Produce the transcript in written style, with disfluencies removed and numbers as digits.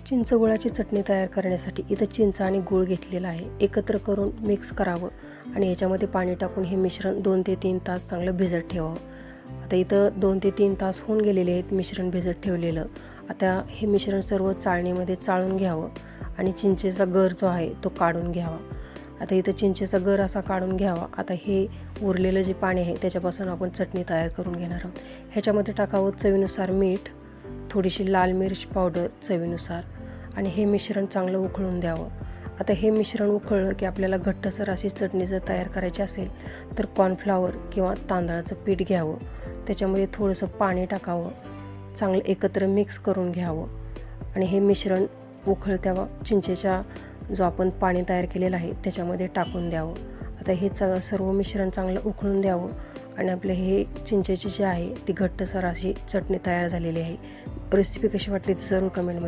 चिंच गुळाची चटणी तयार करण्यासाठी इथं चिंच आणि गूळ घेतलेला आहे. एकत्र करून मिक्स करावं आणि याच्यामध्ये पाणी टाकून हे मिश्रण 2 ते 3 तास चांगलं भिजत ठेवावं. आता इथं 2 ते 3 तास होऊन गेलेले आहेत मिश्रण भिजत ठेवलेलं. आता हे मिश्रण सर्व चाळणीमध्ये चाळून घ्यावं आणि चिंचेचा गर जो आहे तो काढून घ्यावा. आता इथं चिंचेचा गर असा काढून घ्यावा. आता हे उरलेलं जे पाणी आहे त्याच्यापासून आपण चटणी तयार करून घेणार आहोत. ह्याच्यामध्ये टाकावं चवीनुसार मीठ, थोडीशी लाल मिर्च पावडर चवीनुसार आणि हे मिश्रण चांगलं उकळून द्यावं. आता हे मिश्रण उकळलं की आपल्याला घट्टसर अशी चटणी जर तयार करायची असेल तर कॉर्नफ्लॉवर किंवा तांदळाचं पीठ घ्यावं, त्याच्यामध्ये थोडंसं पाणी टाकावं, चांगलं एकत्र मिक्स करून घ्यावं आणि हे मिश्रण उकळत्या चिंचेच्या जो आपण पाणी तयार केलेलं आहे त्याच्यामध्ये टाकून द्यावं. आता हे सर्व मिश्रण चांगलं उकळून द्यावं आणि आपले हे चिंचेची जी आहे ती घट्टसर अशी चटणी तयार झालेली आहे. रेसिपी कशी वाटली ती जरूर कमेंटमध्ये